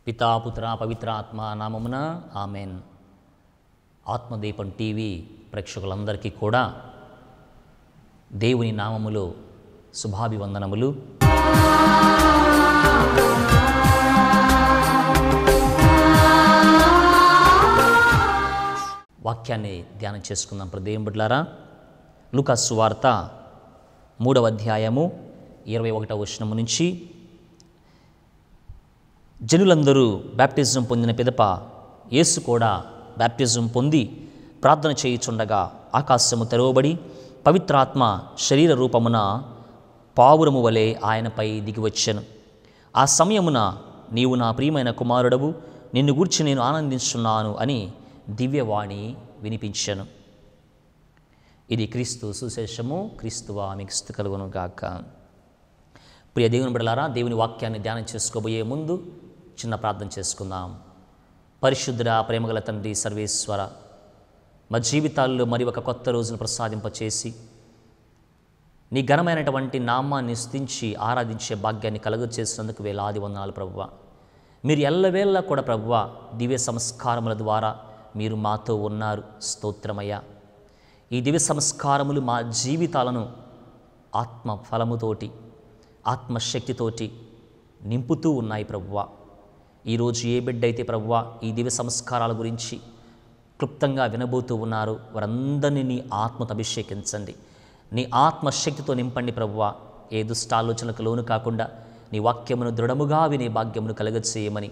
పితా పుత్ర పవిత్ర ఆత్మ నామమున ఆమెన్. ఆత్మదీపం టీవీ ప్రేక్షకులందరికీ కూడా దేవుని నామములో శుభాభివందనములు. వాక్యాన్ని ధ్యానం చేసుకుందాం. దేవుని బిడ్డలారా, లూకా సువార్త 3వ అధ్యాయము 21వ వచనము నుంచి, జనులందరూ బ్యాప్టిజం పొందిన పిదప యేసు కూడా బ్యాప్టిజం పొంది ప్రార్థన చేయుచుండగా ఆకాశము తెరవబడి పవిత్రాత్మ శరీర రూపమున పావురము వలె ఆయనపై దిగివచ్చెను. ఆ సమయమున నీవు నా ప్రియమైన కుమారుడవు, నిన్ను గూర్చి నేను ఆనందించున్నాను అని దివ్యవాణి వినిపించెను. ఇది క్రీస్తు సుశేషము. క్రీస్తువా మీకు స్తుతి కలుగును గాక. ప్రియ దేవుని బిడ్డలారా, దేవుని వాక్యాన్ని ధ్యానం చేసుకోబోయే ముందు చిన్న ప్రార్థన చేసుకుందాం. పరిశుద్ధుడ ప్రేమగల తండ్రి సర్వేశ్వర, మా జీవితాల్లో మరి ఒక కొత్త రోజును ప్రసాదింపచేసి నీ ఘనమైనటువంటి నామాన్ని స్తుతించి ఆరాధించే భాగ్యాన్ని కలుగచేసినందుకు వేలాది వందనాలు ప్రభువా. మీరు ఎల్లవేళలా కూడా ప్రభువా దివ్య సంస్కారముల ద్వారా మీరు మాతో ఉన్నారు. స్తోత్రమయ్యా. ఈ దివ్య సంస్కారములు మా జీవితాలను ఆత్మ ఫలముతోటి ఆత్మశక్తితోటి నింపుతూ ఉన్నాయి ప్రభువా. ఈరోజు ఏ బిడ్డ అయితే ప్రభువా ఈ దివ్య సంస్కారాల గురించి క్లుప్తంగా వినబోతూ ఉన్నారు, వారందరినీ నీ ఆత్మతో అభిషేకించండి. నీ ఆత్మశక్తితో నింపండి ప్రభువా. ఏ దుష్టాలోచనలకు లోను కాకుండా నీ వాక్యమును దృఢముగా వినే భాగ్యమును కలగచేయమని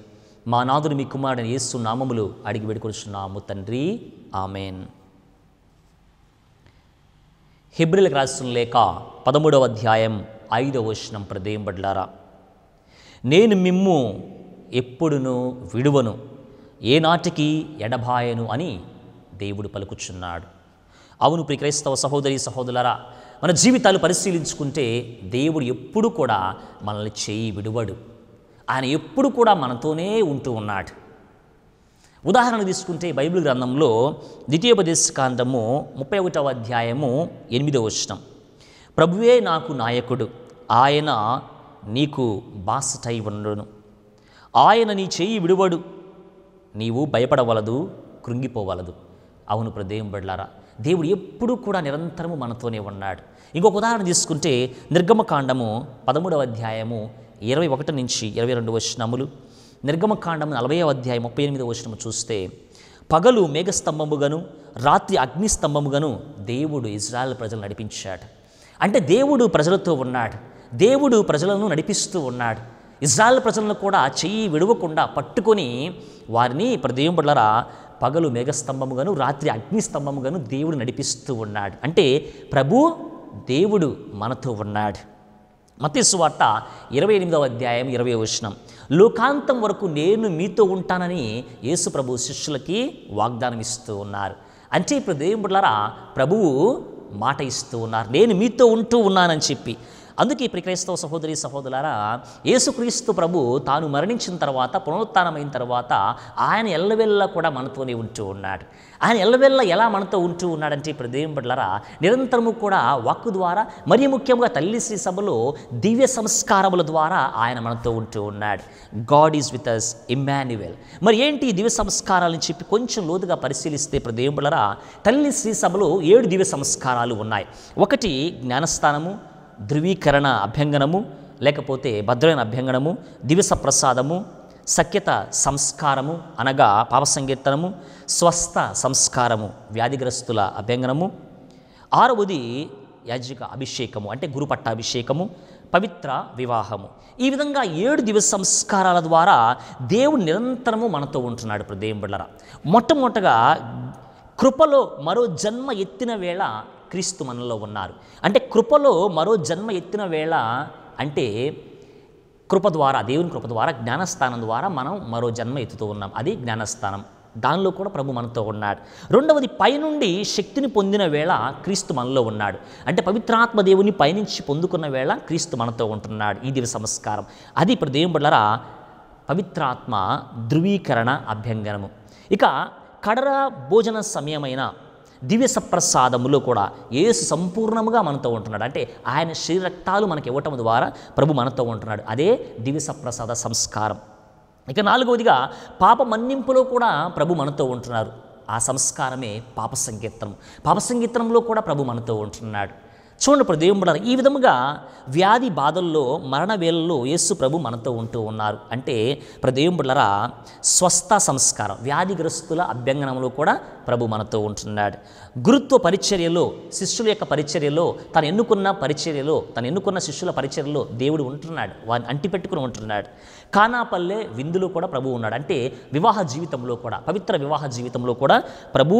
మా నాథుని మీ కుమారుడైన యేసు నామములో అడిగి వేడుకొనుచున్నాము తండ్రి, ఆమెన్. హెబ్రీయులకు రాసిన లేఖ 13వ అధ్యాయం 5వ వచనం. దేవుని బిడ్డలారా, నేను మిమ్ము ఎప్పుడునూ విడువను, ఏనాటికి ఎడబాయను అని దేవుడు పలుకుచున్నాడు. అవును ప్రియ క్రైస్తవ సహోదరి సహోదరులారా, మన జీవితాలు పరిశీలించుకుంటే దేవుడు ఎప్పుడు కూడా మనల్ని చేయి విడువడు. ఆయన ఎప్పుడు కూడా మనతోనే ఉంటూ ఉన్నాడు. ఉదాహరణ తీసుకుంటే బైబిల్ గ్రంథంలో ద్వితీయోపదేశకాండము 31వ అధ్యాయము 8వ వచనం. ప్రభువే నాకు నాయకుడు, ఆయన నీకు బాసటై ఉండును, ఆయన నీ చేయి విడువడు, నీవు భయపడవలదు, కృంగిపోవలదు. అవును దేవుని బిడ్డలారా, దేవుడు ఎప్పుడూ కూడా నిరంతరము మనతోనే ఉన్నాడు. ఇంకొక ఉదాహరణ తీసుకుంటే నిర్గమకాండము 13వ అధ్యాయము 21 నుంచి 22 వచనములు, నిర్గమకాండము 40వ అధ్యాయం 38వ వచనము చూస్తే, పగలు మేఘస్తంభముగాను రాత్రి అగ్నిస్తంభముగాను దేవుడు ఇజ్రాయెల్ ప్రజలు నడిపించాడు. అంటే దేవుడు ప్రజలతో ఉన్నాడు, దేవుడు ప్రజలను నడిపిస్తూ ఉన్నాడు. ఇజ్రాయెల్ ప్రజలను కూడా చెయ్యి విడవకుండా పట్టుకొని వారిని దేవుని బిడ్డలారా పగలు మేఘస్తంభముగాను రాత్రి అగ్నిస్తంభముగాను దేవుడు నడిపిస్తూ ఉన్నాడు. అంటే ప్రభు దేవుడు మనతో ఉన్నాడు. మత్తయి సువార్త 28వ అధ్యాయం 20వ వచనం, లోకాంతం వరకు నేను మీతో ఉంటానని యేసు ప్రభు శిష్యులకి వాగ్దానం ఇస్తూ ఉన్నారు. అంటే ఇప్పుడు దేవుని బిడ్డలారా ప్రభువు మాట ఇస్తూ ఉన్నారు, నేను మీతో ఉంటూ ఉన్నానని చెప్పి. అందుకే ప్రియ క్రైస్తవ సహోదరి సహోదరులారా, యేసుక్రీస్తు ప్రభు తాను మరణించిన తర్వాత పునరుత్థానమైన తర్వాత ఆయన ఎల్లవెల్లా కూడా మనతోనే ఉంటూ ఉన్నాడు. ఆయన ఎల్లవెల్లా ఎలా మనతో ఉంటూ ఉన్నాడంటే ఇప్పుడు దేవుని బిడ్డలారా నిరంతరము కూడా వాక్కు ద్వారా, మరీ ముఖ్యంగా తల్లి శ్రీ సభలో దివ్య సంస్కారముల ద్వారా ఆయన మనతో ఉంటూ ఉన్నాడు. God is with us, Immanuel. మరి ఏంటి దివ్య సంస్కారాలని చెప్పి కొంచెం లోతుగా పరిశీలిస్తే ఇప్పుడు దేవుని బిడ్డలారా తల్లి శ్రీ సభలో 7 దివ్య సంస్కారాలు ఉన్నాయి. ఒకటి జ్ఞానస్థానము, ధృవీకరణ అభ్యంగనము, లేకపోతే భద్రమైన అభ్యంగనము, దివస ప్రసాదము, సఖ్యత సంస్కారము అనగా పాప సంకీర్తనము, స్వస్థ సంస్కారము వ్యాధిగ్రస్తుల అభ్యంగనము, 6వది యాజక అభిషేకము అంటే గురు పట్టాభిషేకము, పవిత్ర వివాహము. ఈ విధంగా 7 దివ్య సంస్కారాల ద్వారా దేవుడు నిరంతరము మనతో ఉంటున్నాడు. దేవుని బిడ్డలారా, మొట్టమొదటగా కృపలో మరో జన్మ ఎత్తిన వేళ క్రీస్తు మనలో ఉన్నారు. అంటే కృపలో మరో జన్మ ఎత్తిన వేళ అంటే కృప ద్వారా, దేవుని కృప ద్వారా, జ్ఞానస్థానం ద్వారా మనం మరో జన్మ ఎత్తుతూ ఉన్నాం. అది జ్ఞానస్థానం. దానిలో కూడా ప్రభు మనతో ఉన్నాడు. రెండవది పైనుండి శక్తిని పొందిన వేళ క్రీస్తు మనలో ఉన్నాడు. అంటే పవిత్రాత్మ దేవుని పైనుంచి పొందుకున్న వేళ క్రీస్తు మనతో ఉంటున్నాడు. ఈ దివ్య సంస్కారం అది ఇప్పుడు దేవుని బిడ్డలారా పవిత్రాత్మ ధృవీకరణ అభ్యంగనము. ఇక కడర భోజన సమయమైన దివ్య సప్రసాదములో కూడా యేసు సంపూర్ణముగా మనతో ఉంటున్నాడు. అంటే ఆయన శరీరక్తాలు మనకి ఇవ్వటం ద్వారా ప్రభు మనతో ఉంటున్నాడు. అదే దివ్య సప్రసాద సంస్కారం. ఇక నాలుగవదిగా పాప మన్నింపులో కూడా ప్రభు మనతో ఉంటున్నారు. ఆ సంస్కారమే పాప సంకీర్తనం. పాప సంకీర్తనంలో కూడా ప్రభు మనతో ఉంటున్నాడు. చూడండి ప్రదేవుడు, ఈ విధముగా వ్యాధి బాధల్లో మరణ వేళల్లో యేసు ప్రభు మనతో ఉంటూ ఉన్నారు. అంటే ప్రదేవుడులరా స్వస్థ సంస్కారం, వ్యాధిగ్రస్తుల అభ్యంగనంలో కూడా ప్రభు మనతో ఉంటున్నాడు. గురుత్వ పరిచర్యలో, శిష్యుల యొక్క పరిచర్యలో, తను ఎన్నుకున్న శిష్యుల పరిచర్యలో దేవుడు ఉంటున్నాడు, వారిని అంటిపెట్టుకుని ఉంటున్నాడు. కానాపల్లె విందులో కూడా ప్రభు ఉన్నాడు. అంటే వివాహ జీవితంలో కూడా, పవిత్ర వివాహ జీవితంలో కూడా ప్రభు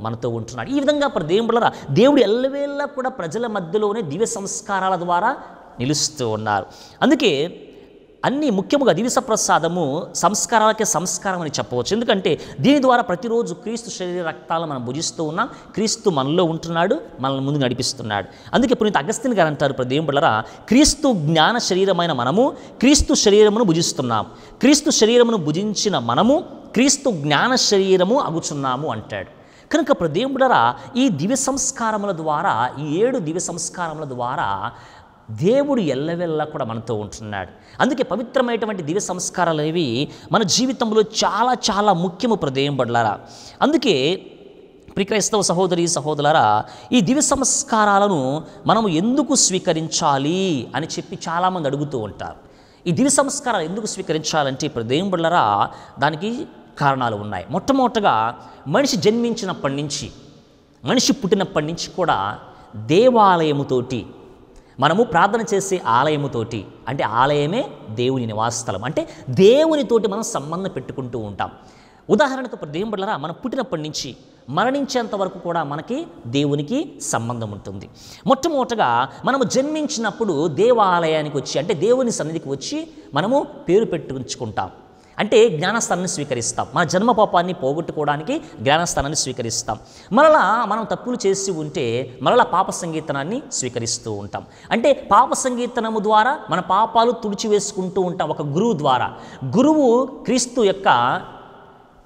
మనతో ఉంటున్నాడు. ఈ విధంగా దేవుడులరా దేవుడు ఎల్లవేళలా కూడా ప్రజల మధ్యలోనే దివ్య సంస్కారాల ద్వారా నిలుస్తూ ఉన్నారు. అందుకే అన్నీ ముఖ్యముగా దివ్య ప్రసాదము సంస్కారాలకే సంస్కారం అని చెప్పవచ్చు. ఎందుకంటే దీని ద్వారా ప్రతిరోజు క్రీస్తు శరీర రక్తాలను మనం భుజిస్తూ ఉన్నాం. క్రీస్తు మనలో ఉంటున్నాడు, మనల్ని ముందు నడిపిస్తున్నాడు. అందుకే పునీత అగస్తిన్ గారు అంటారు, ప్రదేవుడులరా క్రీస్తు జ్ఞాన శరీరమైన మనము క్రీస్తు శరీరమును భుజిస్తున్నాం, క్రీస్తు శరీరమును భుజించిన మనము క్రీస్తు జ్ఞాన శరీరము అగుచున్నాము అంటాడు. కనుక ప్రదేవుడులరా ఈ దివ్య సంస్కారముల ద్వారా, ఈ 7 దివ్య సంస్కారముల ద్వారా దేవుడు ఎల్లవెల్లా కూడా మనతో ఉంటున్నాడు. అందుకే పవిత్రమైనటువంటి దివ్య సంస్కారాలు అనేవి మన జీవితంలో చాలా చాలా ముఖ్యము ప్రదేవుడులారా. అందుకే క్రైస్తవ సహోదరి సహోదరులారా, ఈ దివ్య సంస్కారాలను మనము ఎందుకు స్వీకరించాలి అని చెప్పి చాలామంది అడుగుతూ ఉంటారు. ఈ దివ్య సంస్కారాలు ఎందుకు స్వీకరించాలంటే ప్రదేవుడులారా దానికి కారణాలు ఉన్నాయి. మొట్టమొదటగా మనిషి జన్మించినప్పటి నుంచి, మనిషి పుట్టినప్పటి నుంచి కూడా దేవాలయముతోటి, మనము ప్రార్థన చేసే ఆలయముతోటి, అంటే ఆలయమే దేవుని నివాసస్థలం, అంటే దేవునితోటి మనం సంబంధం పెట్టుకుంటూ ఉంటాం. ఉదాహరణకు ప్రదేవుడులారా మనం పుట్టినప్పటి నుంచి మరణించేంత వరకు కూడా మనకి దేవునికి సంబంధం ఉంటుంది. మొట్టమొదటగా మనము జన్మించినప్పుడు దేవాలయానికి వచ్చి, అంటే దేవుని సన్నిధికి వచ్చి మనము పేరు పెట్టుకుంటాం. అంటే జ్ఞానస్థానాన్ని స్వీకరిస్తాం. మన జన్మ పాపాన్ని పోగొట్టుకోవడానికి జ్ఞానస్థానాన్ని స్వీకరిస్తాం. మరలా మనం తప్పులు చేసి ఉంటే మరలా పాప సంకీర్తనాన్ని స్వీకరిస్తూ ఉంటాం. అంటే పాప సంకీర్తనము ద్వారా మన పాపాలు తుడిచివేసుకుంటూ ఉంటాం ఒక గురువు ద్వారా. గురువు క్రీస్తు యొక్క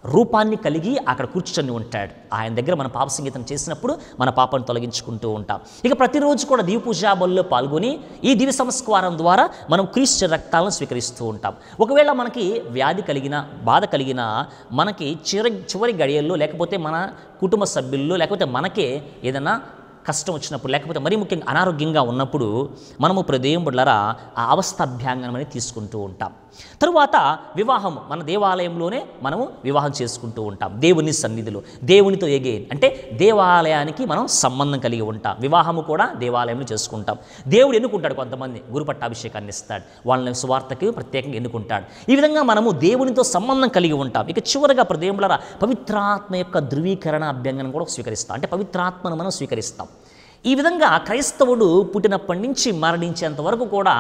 రూపాన్ని కలిగి అక్కడ కూర్చొని ఉంటాడు. ఆయన దగ్గర మన పాప సంగీతం చేసినప్పుడు మన పాపాన్ని తొలగించుకుంటూ ఉంటాం. ఇక ప్రతిరోజు కూడా దివ్య పూజా బలుల్లో పాల్గొని ఈ దివ్య సంస్కారం ద్వారా మనం క్రీస్తు రక్తాలను స్వీకరిస్తూ ఉంటాం. ఒకవేళ మనకి వ్యాధి కలిగిన, బాధ కలిగిన, మనకి చివరి గడియల్లో, లేకపోతే మన కుటుంబ సభ్యుల్లో, లేకపోతే మనకే ఏదైనా కష్టం వచ్చినప్పుడు, లేకపోతే మరీ ముఖ్యంగా అనారోగ్యంగా ఉన్నప్పుడు మనము ప్రదేవుడులారా ఆ అవస్థాభ్యాంగనం అనేది తీసుకుంటూ ఉంటాం. తరువాత వివాహం, మన దేవాలయంలోనే మనము వివాహం చేసుకుంటూ ఉంటాం. దేవుని సన్నిధిలో దేవునితో అంటే దేవాలయానికి మనం సంబంధం కలిగి ఉంటాం. వివాహము కూడా దేవాలయంలో చేసుకుంటాం. దేవుడు ఎన్నుకుంటాడు, కొంతమంది గురు పట్టాభిషేకాన్ని ఇస్తాడు, వాళ్ళని సువార్తకి ప్రత్యేకంగా ఎన్నుకుంటాడు. ఈ విధంగా మనము దేవునితో సంబంధం కలిగి ఉంటాం. ఇక చివరిగా ప్రదేవుడులారా పవిత్రాత్మ యొక్క ధృవీకరణ అభ్యంగనం కూడా స్వీకరిస్తాం. అంటే పవిత్రాత్మను మనం స్వీకరిస్తాం. ఈ విధంగా క్రైస్తవుడు పుట్టినప్పటి నుంచి మరణించేంత వరకు కూడా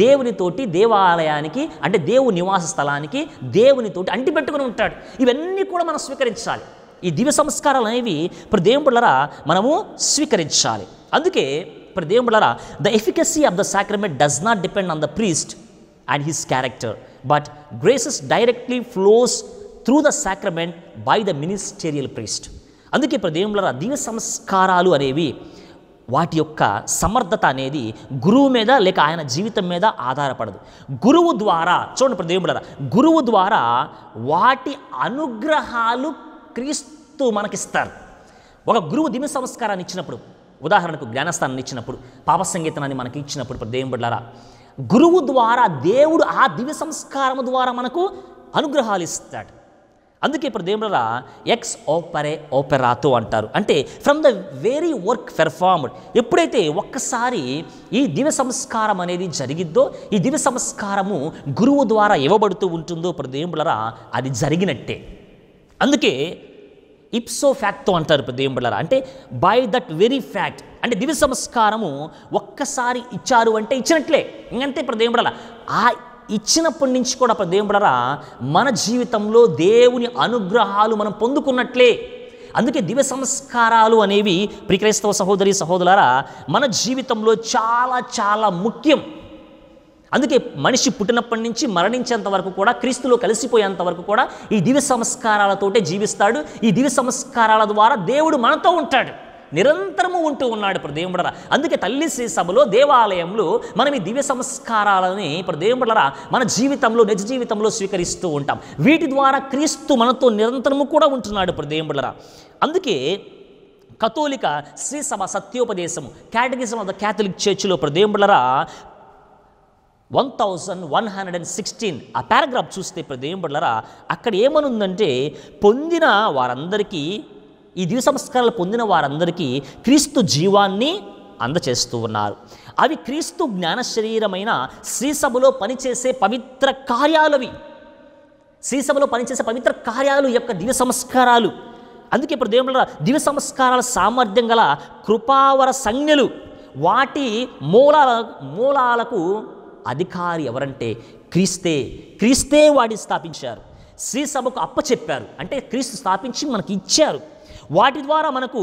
దేవునితోటి, దేవాలయానికి, అంటే దేవుని నివాస స్థలానికి దేవునితోటి అంటిపెట్టుకుని ఉంటాడు. ఇవన్నీ కూడా మనం స్వీకరించాలి. ఈ దివ్య సంస్కారాలు అనేవి ప్రదేవుడులారా మనము స్వీకరించాలి. అందుకే ప్రదేవుడులారా the efficacy of the sacrament does not depend on the priest and his character, but graces directly flows through the sacrament by the ministerial priest. అందుకే ప్రదేవుడులారా దివ్య సంస్కారాలు అనేవి వాటి యొక్క సమర్థత అనేది గురువు మీద లేక ఆయన జీవితం మీద ఆధారపడదు. గురువు ద్వారా, చూడండి ప్రదేవుడులారా, గురువు ద్వారా వాటి అనుగ్రహాలు క్రీస్తు మనకిస్తారు. ఒక గురువు దివ్య సంస్కారాన్ని ఇచ్చినప్పుడు, ఉదాహరణకు జ్ఞానస్థానాన్ని ఇచ్చినప్పుడు, పాప సంగీతనాన్ని మనకి ఇచ్చినప్పుడు ప్రదేవుడులారా గురువు ద్వారా దేవుడు ఆ దివ్య సంస్కారం ద్వారా మనకు అనుగ్రహాలు ఇస్తాడు. అందుకే ఇప్పుడు దేవుడురా ఎక్స్ ఓపరే ఓపెరాతో అంటారు. అంటే from the very work performed. ఎప్పుడైతే ఒక్కసారి ఈ దివ్య సంస్కారం అనేది జరిగిద్దో, ఈ దివ్య సంస్కారము గురువు ద్వారా ఇవ్వబడుతూ ఉంటుందో ఇప్పుడు దేవుడురా అది జరిగినట్టే. అందుకే ఇప్సో ఫ్యాక్టో అంటారు ఇప్పుడు దేవుడురా. అంటే బై దట్ వెరీ ఫ్యాక్ట్, అంటే దివ్య సంస్కారము ఒక్కసారి ఇచ్చారు అంటే ఇచ్చినట్లే. ఇంకంతే ఇప్పుడు దేవుడురా ఆ ఇచ్చినప్పటి నుంచి కూడా దేవుడురా మన జీవితంలో దేవుని అనుగ్రహాలు మనం పొందుకున్నట్లే. అందుకే దివ్య సంస్కారాలు అనేవి క్రైస్తవ సహోదరి సహోదరులారా మన జీవితంలో చాలా చాలా ముఖ్యం. అందుకే మనిషి పుట్టినప్పటి నుంచి మరణించేంత వరకు కూడా, క్రీస్తులో కలిసిపోయేంత వరకు కూడా ఈ దివ్య సంస్కారాలతోటే జీవిస్తాడు. ఈ దివ్య సంస్కారాల ద్వారా దేవుడు మనతో ఉంటాడు. నిరంతరము ఉంటూ ఉన్నాడు దేవుడరా. అందుకే తల్లి శ్రీ సభలో దేవాలయంలో మనం ఈ దివ్య సంస్కారాలని దేవుడరా మన జీవితంలో నిజ జీవితంలో స్వీకరిస్తూ ఉంటాం. వీటి ద్వారా క్రీస్తు మనతో నిరంతరము కూడా ఉంటున్నాడు దేవుడరా. అందుకే కథోలిక శ్రీ సభ సత్యోపదేశము క్యాటగిజం ఆఫ్ ద క్యాథలిక్ చర్చ్లో దేవుడరా 1116 ఆ పారాగ్రాఫ్ చూస్తే దేవుడరా అక్కడ ఏమనుందంటే, పొందిన వారందరికీ ఈ దివ్య సంస్కారాలు పొందిన వారందరికీ క్రీస్తు జీవాన్ని అందచేస్తూ ఉన్నారు. అవి క్రీస్తు జ్ఞాన శరీరమైన శ్రీసభలో పనిచేసే పవిత్ర కార్యాలవి. శ్రీసభలో పనిచేసే పవిత్ర కార్యాలు యొక్క దివ్య సంస్కారాలు. అందుకే దేవుళ్ళ దివ్య సంస్కారాల సామర్థ్యం గల కృపావర సంజ్ఞలు. వాటి మూలాలకు అధికారి ఎవరంటే క్రీస్తే వాటిని స్థాపించారు, శ్రీసభకు అప్పచెప్పారు. అంటే క్రీస్తు స్థాపించి మనకి ఇచ్చారు. వాటి ద్వారా మనకు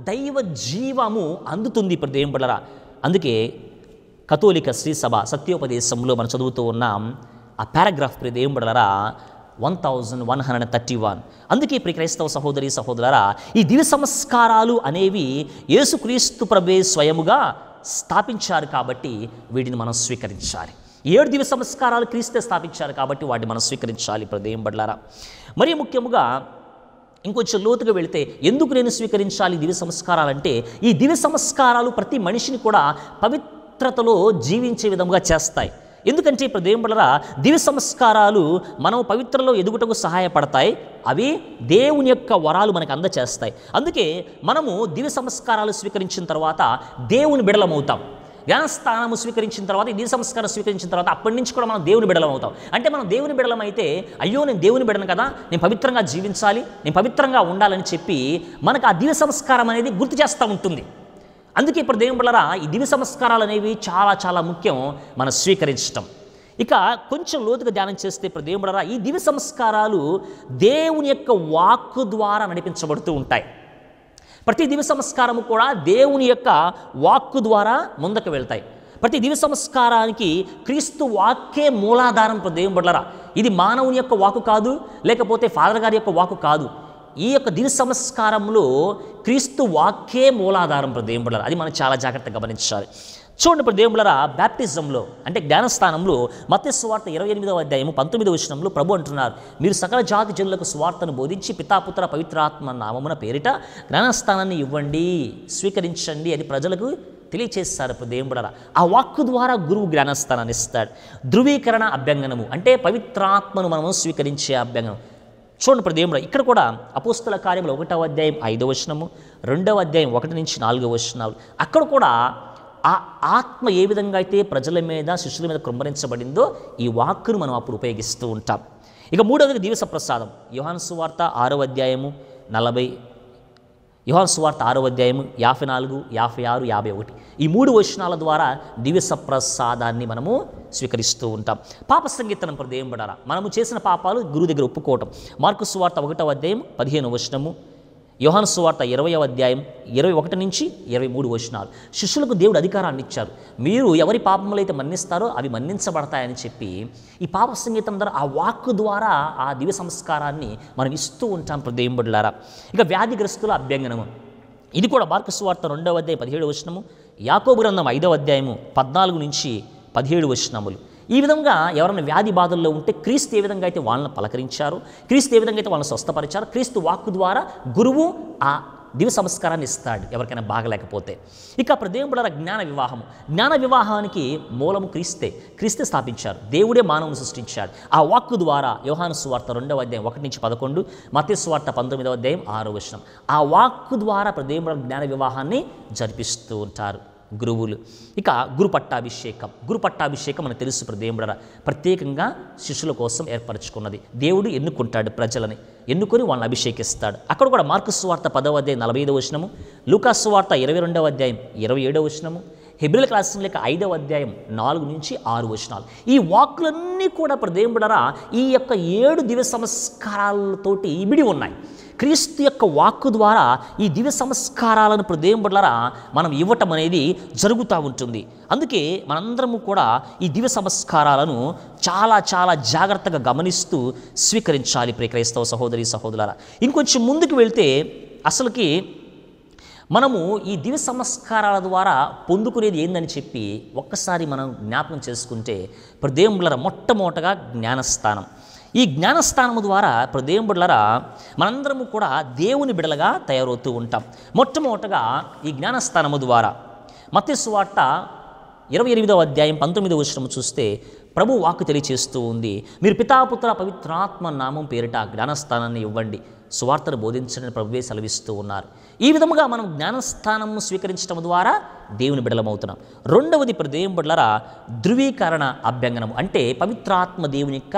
దైవ జీవము అందుతుంది దేవుళ్ళరా. అందుకే కథోలిక శ్రీసభ సత్యోపదేశంలో మనం చదువుతూ ఉన్నాం ఆ పారాగ్రాఫ్ దేవుళ్ళరా 1131. అందుకే క్రైస్తవ సహోదరి సహోదరులారా, ఈ దివ్య సంస్కారాలు అనేవి యేసుక్రీస్తు ప్రభువే స్వయముగా స్థాపించారు కాబట్టి వీటిని మనం స్వీకరించాలి. 7 దివ్య సంస్కారాలు క్రీస్తే స్థాపించారు కాబట్టి వాటిని మనం స్వీకరించాలి దేవుళ్ళారా. మరీ ముఖ్యముగా ఇంకొంచెం లోతుగా వెళితే ఎందుకు నేను స్వీకరించాలి దివ్య సంస్కారాలంటే, ఈ దివ్య సంస్కారాలు ప్రతి మనిషిని కూడా పవిత్రతలో జీవించే విధంగా చేస్తాయి. ఎందుకంటే దేవుళ్ళరా దివ్య సంస్కారాలు మనం పవిత్రలో ఎదుగుటకు సహాయపడతాయి. అవి దేవుని యొక్క వరాలు మనకు అందచేస్తాయి. అందుకే మనము దివ్య సంస్కారాలు స్వీకరించిన తర్వాత దేవుని బిడలమవుతాం. జ్ఞానస్థానము స్వీకరించిన తర్వాత ఈ దివ్య సంస్కారం స్వీకరించిన తర్వాత అప్పటి నుంచి కూడా మనం దేవుని బిడలమవుతాం. అంటే మనం దేవుని బిడలమైతే అయ్యో నేను దేవుని బిడను కదా, నేను పవిత్రంగా జీవించాలి, నేను పవిత్రంగా ఉండాలని చెప్పి మనకు ఆ దివ్య సంస్కారం అనేది గుర్తు చేస్తూ ఉంటుంది. అందుకే దేవుళ్ళరా ఈ దివ్య సంస్కారాలు అనేవి చాలా చాలా ముఖ్యం మనం స్వీకరించటం. ఇక కొంచెం లోతుగా ధ్యానం చేస్తే దేవుళ్ళరా ఈ దివ్య సంస్కారాలు దేవుని యొక్క వాక్కు ద్వారా నడిపించబడుతూ ఉంటాయి. ప్రతి దివ్య సంస్కారము కూడా దేవుని యొక్క వాక్కు ద్వారా ముందుకు వెళ్తాయి. ప్రతి దివ్య సంస్కారానికి క్రీస్తు వాక్కే మూలాధారం దేవుళ్ళరా. ఇది మానవుని యొక్క వాక్కు కాదు, లేకపోతే ఫాదర్ గారి యొక్క వాక్కు కాదు. ఈ యొక్క దివ్య సంస్కారంలో క్రీస్తు వాక్యే మూలాధారం దేవుళ్ళరా. అది మనం చాలా జాగ్రత్తగా గమనించాలి. చూడండి దేవుళ్ళరా, బ్యాప్టిజంలో అంటే జ్ఞానస్థానంలో మత్తయి సువార్త 28వ అధ్యాయం 19వ వచనంలో ప్రభు అంటున్నారు, మీరు సకల జాతి జనులకు సువార్తను బోధించి పితాపుత్ర పవిత్రాత్మ నామమున పేరిట జ్ఞానస్థానాన్ని ఇవ్వండి, స్వీకరించండి అని ప్రజలకు తెలియచేస్తారు దేవుళ్ళరా. ఆ వాక్కు ద్వారా గురువు జ్ఞానస్థానాన్ని ఇస్తాడు. ధృవీకరణ అభ్యంగనము అంటే పవిత్రాత్మను మనము స్వీకరించే అభ్యంగనం. చూడండి దేవుడు ఇక్కడ కూడా అపోస్తల కార్యములు 1వ అధ్యాయం 5వ వచనము, 2వ అధ్యాయం 1 నుంచి 4వ వచనాలు అక్కడ కూడా ఆ ఆత్మ ఏ విధంగా అయితే ప్రజల మీద శిష్యుల మీద కృంభరించబడిందో ఈ వాక్కును మనం అప్పుడు ఉపయోగిస్తూ ఉంటాం. ఇక 3వది దివ్య ప్రసాదం. యోహాను సువార్త 6వ అధ్యాయము 40, యోహాను సువార్త 6వ అధ్యాయము 54, 56, 51 ఈ 3 వచనాల ద్వారా దివ్య ప్రసాదాన్ని మనము స్వీకరిస్తూ ఉంటాం. పాప సంగీతనం దేవుడరా మనము చేసిన పాపాలు గురువు దగ్గర ఒప్పుకోవటం. మార్కు సువార్త 1వ అధ్యాయం 15వ వచనము, యోహాను సువార్త 20వ అధ్యాయం 21 నుంచి 23 వచనాలు. శిష్యులకు దేవుడు అధికారాన్ని ఇచ్చారు. మీరు ఎవరి పాపములైతే మన్నిస్తారో అవి మన్నించబడతాయని చెప్పి ఈ పాప సంగీతం ద్వారా ఆ వాక్కు ద్వారా ఆ దివ్య సంస్కారాన్ని మనం ఇస్తూ ఉంటాం దేవుళ్ళారా. ఇక వ్యాధిగ్రస్తుల అభ్యంగనము ఇది కూడా మార్కు సువార్త 2వ అధ్యాయం 17వ వచనము, యాకోబు గ్రంథం 5వ అధ్యాయము 14 నుంచి 17 వచనములు. ఈ విధంగా ఎవరైనా వ్యాధి బాధల్లో ఉంటే క్రీస్తు ఏ విధంగా అయితే వాళ్ళని పలకరించారో, క్రీస్తు ఏ విధంగా అయితే వాళ్ళని స్వస్థపరిచారో, క్రీస్తు వాక్కు ద్వారా గురువు ఆ దివ్య సంస్కారాన్ని ఇస్తాడు ఎవరికైనా బాగలేకపోతే. ఇక దేవుళ్ళ జ్ఞాన వివాహానికి మూలము క్రీస్తే స్థాపించారు. దేవుడే మానవుని సృష్టించాడు. ఆ వాక్కు ద్వారా యోహాను సువార్త 2వ అధ్యాయం 1 నుంచి 11, మత్తయి సువార్త 19వ అధ్యాయం 6వ వచనం ఆ వాక్కు ద్వారా దేవుళ్ళ జ్ఞాన వివాహాన్ని జరిపిస్తూ ఉంటారు గురువులు. ఇక గురు పట్టాభిషేకం మనకు తెలుసు దేవుళ్ళ ప్రత్యేకంగా శిష్యుల కోసం ఏర్పరచుకున్నది. దేవుడు ఎన్నుకుంటాడు ప్రజలని, ఎన్నుకొని వాళ్ళని అభిషేకిస్తాడు. అక్కడ కూడా మార్కు సువార్త 10వ అధ్యాయం 45వ వచనము, లూకా సువార్త 22వ అధ్యాయం 27వ వచనము, హెబ్రీయులకు రాసిన లేఖ 5వ అధ్యాయం 4 నుంచి 6 వచనాలు. ఈ వాక్కులన్నీ కూడా దేవుళ్ళరా ఈ యొక్క 7 దివ్య సంస్కారాలతోటి ఇమిడి ఉన్నాయి. క్రీస్తు యొక్క వాక్కు ద్వారా ఈ దివ్య సంస్కారాలను దేవుళ్ళరా మనం ఇవ్వటం అనేది జరుగుతూ ఉంటుంది. అందుకే మనందరము కూడా ఈ దివ్య సంస్కారాలను చాలా చాలా జాగ్రత్తగా గమనిస్తూ స్వీకరించాలి క్రైస్తవ సహోదరి సహోదరులారా. ఇంకొంచెం ముందుకు వెళ్తే అసలుకి మనము ఈ దివ్య సంస్కారాల ద్వారా పొందుకునేది ఏందని చెప్పి ఒక్కసారి మనం జ్ఞాపకం చేసుకుంటే ప్రదేంబులర మొట్టమొదటగా జ్ఞానస్థానం. ఈ జ్ఞానస్థానము ద్వారా ప్రదేంబులర మనందరము కూడా దేవుని బిడలగా తయారవుతూ ఉంటాం. మొట్టమొదటగా ఈ జ్ఞానస్థానము ద్వారా మత్తయి సువార్త 28వ అధ్యాయం 19వ వచనం చూస్తే ప్రభు వాక్కు తెలియచేస్తూ ఉంది, మీరు పితాపుత్ర పవిత్రాత్మ నామం పేరిట జ్ఞానస్థానాన్ని ఇవ్వండి, సువార్తను బోధించని ప్రభువే సెలవిస్తూ ఉన్నారు. ఈ విధముగా మనం జ్ఞానస్థానము స్వీకరించడం ద్వారా దేవుని బిడలమవుతున్నాం. రెండవది ప్రదేంబులరా ధృవీకరణ అభ్యంగనము, అంటే పవిత్రాత్మ దేవుని యొక్క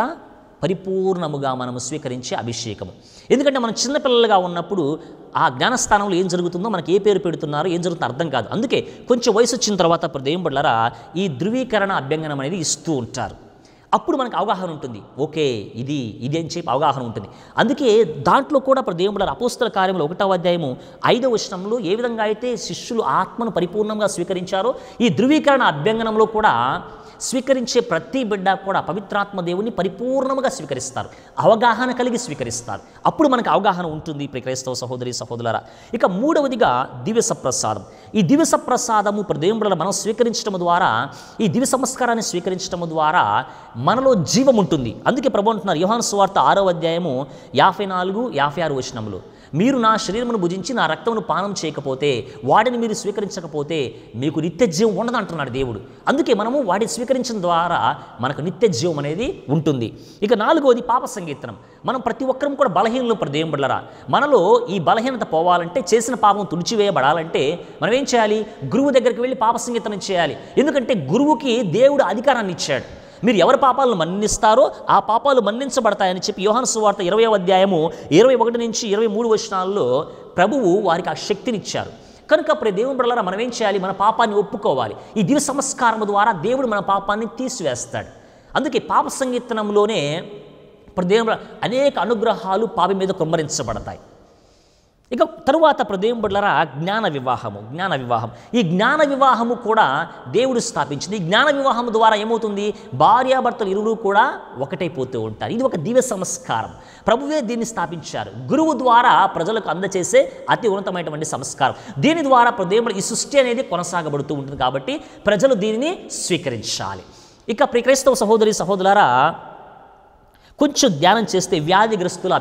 పరిపూర్ణముగా మనము స్వీకరించే అభిషేకము. ఎందుకంటే మనం చిన్నపిల్లలుగా ఉన్నప్పుడు ఆ జ్ఞానస్థానంలో ఏం జరుగుతుందో మనకి ఏ పేరు పెడుతున్నారో ఏం జరుగుతుందో అర్థం కాదు. అందుకే కొంచెం వయసు వచ్చిన తర్వాత ప్రదేంబులరా ఈ ధృవీకరణ అభ్యంగనం అనేది ఇస్తూ ఉంటారు. అప్పుడు మనకు అవగాహన ఉంటుంది, ఓకే ఇది అని చెప్పి అవగాహన ఉంటుంది. అందుకే దాంట్లో కూడా ప్రదేంబులరా అపోస్తల కార్యములు 1వ అధ్యాయము 5వ వచనంలో ఏ విధంగా అయితే శిష్యులు ఆత్మను పరిపూర్ణంగా స్వీకరించారో ఈ ధృవీకరణ అభ్యంగనంలో కూడా స్వీకరించే ప్రతి బిడ్డ కూడా పవిత్రాత్మ దేవుని పరిపూర్ణముగా స్వీకరిస్తారు, అవగాహన కలిగి స్వీకరిస్తారు. అప్పుడు మనకు అవగాహన ఉంటుంది క్రైస్తవ సహోదరి సహోదరులారా. ఇక మూడవదిగా దివ్య సప్రసాదం. ఈ దివ్య సప్రసాదము ప్రదేంబులరా మనం స్వీకరించడం ద్వారా, ఈ దివ్య సంస్కారాన్ని స్వీకరించడం ద్వారా మనలో జీవం ఉంటుంది. అందుకే ప్రభు అంటున్నారు యోహాను సువార్త 6వ అధ్యాయము 54, 56 వచనములు, మీరు నా శరీరమును భుజించి నా రక్తమును పానం చేయకపోతే, వాడిని మీరు స్వీకరించకపోతే మీకు నిత్య జీవం ఉండదు అంటున్నాడు దేవుడు. అందుకే మనము వాడిని స్వీకరించడం ద్వారా మనకు నిత్య జీవం అనేది ఉంటుంది. ఇక నాలుగవది పాప సంకీర్తనం. మనం ప్రతి ఒక్కరం కూడా బలహీనలు ప్రదేంబులరా. మనలో ఈ బలహీనత పోవాలంటే, చేసిన పాపం తుడిచివేయబడాలంటే మనం ఏం చేయాలి? గురువు దగ్గరికి వెళ్ళి పాప సంకీర్తనం చేయాలి. ఎందుకంటే గురువుకి దేవుడు అధికారాన్ని ఇచ్చాడు. మీరు ఎవరి పాపాలను మన్నిస్తారో ఆ పాపాలు మన్నించబడతాయని చెప్పి యోహాను సువార్త 20వ అధ్యాయము 21 నుంచి 23 వచనాల్లో ప్రభువు వారికి ఆ శక్తినిచ్చారు. కనుక దేవుని బిడ్డలారా మనం ఏం చేయాలి? మన పాపాన్ని ఒప్పుకోవాలి. ఈ దివ్య సంస్కారము ద్వారా దేవుడు మన పాపాన్ని తీసివేస్తాడు. అందుకే పాప సంకీర్తనంలోనే దేవుని అనేక అనుగ్రహాలు పాపం మీద కుమ్మరించబడతాయి. ఇక తరువాత ప్రదేంబులరా జ్ఞాన వివాహము. ఈ జ్ఞాన వివాహము కూడా దేవుడు స్థాపించింది. ఈ జ్ఞాన వివాహము ద్వారా ఏమవుతుంది? భార్యాభర్తలు ఇరువురు కూడా ఒకటైపోతూ ఉంటారు. ఇది ఒక దివ్య సంస్కారం. ప్రభువే దీన్ని స్థాపించారు. గురువు ద్వారా ప్రజలకు అందచేసే అతి ఉన్నతమైనటువంటి సంస్కారం. దీని ద్వారా ప్రదేంబుల ఈ సృష్టి అనేది కొనసాగబడుతూ ఉంటుంది. కాబట్టి ప్రజలు దీనిని స్వీకరించాలి. ఇక క్రైస్తవ సహోదరి సహోదరులారా, కొంచెం ధ్యానం చేస్తే వ్యాధిగ్రస్తుల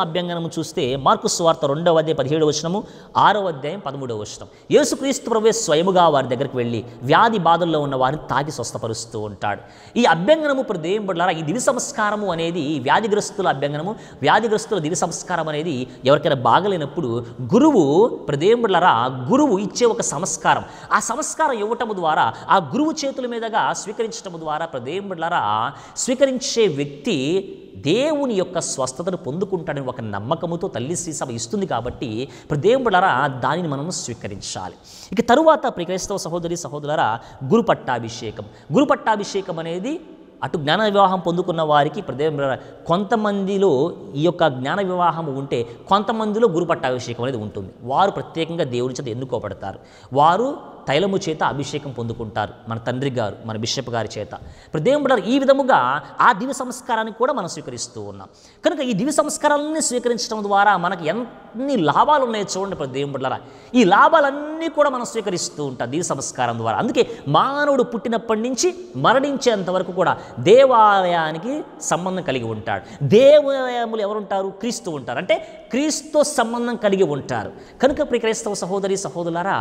అభ్యంగనం చూస్తే మార్కు సువార్త 2వ అధ్యాయం 17వ వచనము, 6వ అధ్యాయం 13వ వచనం. యేసుక్రీస్తు ప్రభువే స్వయముగా వారి దగ్గరికి వెళ్ళి వ్యాధి బాధల్లో ఉన్న వారిని తాకి స్వస్థపరుస్తూ ఉంటాడు. ఈ అభ్యంగనము ప్రదేంబులరా, ఈ దివ్య సంస్కారము అనేది వ్యాధిగ్రస్తుల అభ్యంగనము, వ్యాధిగ్రస్తుల దివ్య సంస్కారం అనేది ఎవరికైనా బాగలేనప్పుడు గురువు ప్రదేంబులరా గురువు ఇచ్చే ఒక సంస్కారం. ఆ సంస్కారం ఇవ్వటము ద్వారా, ఆ గురువు చేతుల మీదుగా స్వీకరించటము ద్వారా ప్రదేంబులరా స్వీకరించే వ్యక్తి దేవుని యొక్క స్వస్థతను పొందుకుంటాడని ఒక నమ్మకముతో తల్లి శ్రీ సభ ఇస్తుంది. కాబట్టి దేవుడులారా దానిని మనం స్వీకరించాలి. ఇక తరువాత క్రైస్తవ సహోదరి సహోదరులారా గురు పట్టాభిషేకం అనేది అటు జ్ఞాన వివాహం పొందుకున్న వారికి కొంతమందిలో ఈ యొక్క జ్ఞాన వివాహం ఉంటే కొంతమందిలో గురు పట్టాభిషేకం అనేది ఉంటుంది. వారు ప్రత్యేకంగా దేవుని చేత ఎన్నుకోబడతారు. వారు తైలము చేత అభిషేకం పొందుకుంటారు, మన తండ్రి గారు, మన బిషప్ గారి చేత. దేవుడు ఈ విధముగా ఆ దివ్య సంస్కారాన్ని కూడా మనం స్వీకరిస్తూ ఉన్నాం. కనుక ఈ దివ్య సంస్కారాలన్నీ స్వీకరించడం ద్వారా మనకి ఎన్ని లాభాలు ఉన్నాయో చూడండి దేవుడులారా. ఈ లాభాలన్నీ కూడా మనం స్వీకరిస్తూ ఉంటాం దివ్య సంస్కారం ద్వారా. అందుకే మానవుడు పుట్టినప్పటి నుంచి మరణించేంత వరకు కూడా దేవాలయానికి సంబంధం కలిగి ఉంటాడు. దేవాలయములు ఎవరుంటారు? క్రీస్తు ఉంటారు. అంటే క్రీస్తు సంబంధం కలిగి ఉంటారు. కనుక క్రైస్తవ సహోదరి సహోదరులారా,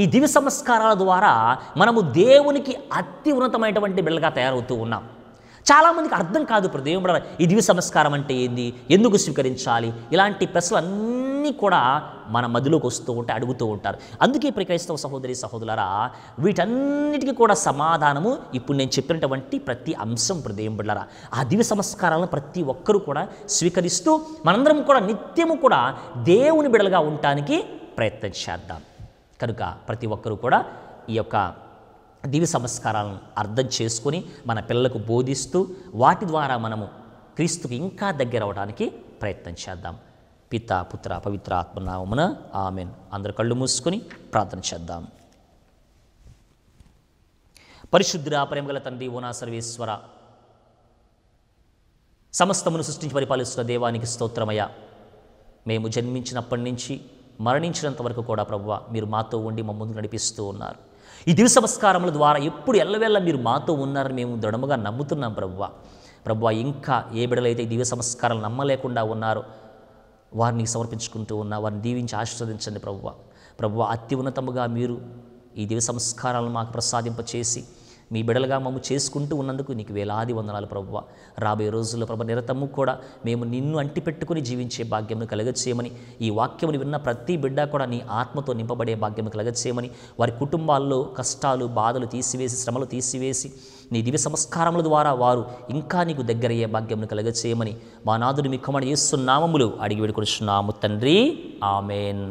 ఈ దివ్య సంస్కారాల ద్వారా మనము దేవునికి అతి ఉన్నతమైనటువంటి బిడ్డలుగా తయారవుతూ ఉన్నాం. చాలామందికి అర్థం కాదు దేవుడు ఈ దివ్య సంస్కారం అంటే ఏంది, ఎందుకు స్వీకరించాలి, ఇలాంటి ప్రశ్నలు అన్నీ కూడా మన మధ్యలోకి వస్తూ ఉంటే అడుగుతూ ఉంటారు. అందుకే క్రైస్తవ సహోదరి సహోదరులారా, వీటన్నిటికీ కూడా సమాధానము ఇప్పుడు నేను చెప్పినటువంటి ప్రతి అంశం దేవుడులారా. ఆ దివ్య సంస్కారాలను ప్రతి ఒక్కరూ కూడా స్వీకరిస్తూ మనందరం కూడా నిత్యము కూడా దేవుని బిడ్డలుగా ఉండటానికి ప్రయత్నం చేద్దాం. కనుక ప్రతి ఒక్కరూ కూడా ఈ యొక్క దివ్య సంస్కారాలను అర్థం చేసుకొని మన పిల్లలకు బోధిస్తూ వాటి ద్వారా మనము క్రీస్తుకి ఇంకా దగ్గర అవడానికి ప్రయత్నం చేద్దాం. పిత పుత్ర పవిత్ర ఆత్మనామమున ఆమెన్. అందరూ కళ్ళు మూసుకొని ప్రార్థన చేద్దాం. పరిశుద్ధుడా ప్రేమగల తండ్రి ఓ నా సర్వేశ్వర, సమస్తమును సృష్టించి పరిపాలిస్తున్న దేవానికి స్తోత్రమయ్యా. మేము జన్మించినప్పటి నుంచి మరణించినంత వరకు కూడా ప్రభువా మీరు మాతో ఉండి మా ముందు నడిపిస్తూ ఉన్నారు. ఈ దివ్య సంస్కారముల ద్వారా ఎప్పుడు ఎల్లవేళ మీరు మాతో ఉన్నారని మేము దృఢముగా నమ్ముతున్నాం ప్రభువా. ప్రభువా ఇంకా ఏ బిడ్డలైతే ఈ దివ్య సంస్కారాలు నమ్మలేకుండా ఉన్నారో వారిని సమర్పించుకుంటూ ఉన్నా వారిని దీవించి ఆశీర్వదించండి ప్రభువా. ప్రభువా అత్యున్నతముగా మీరు ఈ దివ్య సంస్కారాలను మాకు ప్రసాదింపచేసి మీ బిడలుగా మమ్ము చేసుకుంటూ ఉన్నందుకు నీకు వేలాది వందనాలు ప్రభువా. రాబోయే రోజుల్లో ప్రభు నిరతము కూడా మేము నిన్ను అంటిపెట్టుకుని జీవించే భాగ్యమును కలగచేయమని, ఈ వాక్యమును విన్న ప్రతి బిడ్డ కూడా నీ ఆత్మతో నింపబడే భాగ్యము కలగచేయమని, వారి కుటుంబాల్లో కష్టాలు బాధలు తీసివేసి శ్రమలు తీసివేసి నీ దివ్య సంస్కారముల ద్వారా వారు ఇంకా నీకు దగ్గరయ్యే భాగ్యమును కలగచేయమని మా నాథుడు మీ కుమారుడు యేసు నామములో అడిగి వేడుకొనుచున్నాము తండ్రి. ఆమేన్.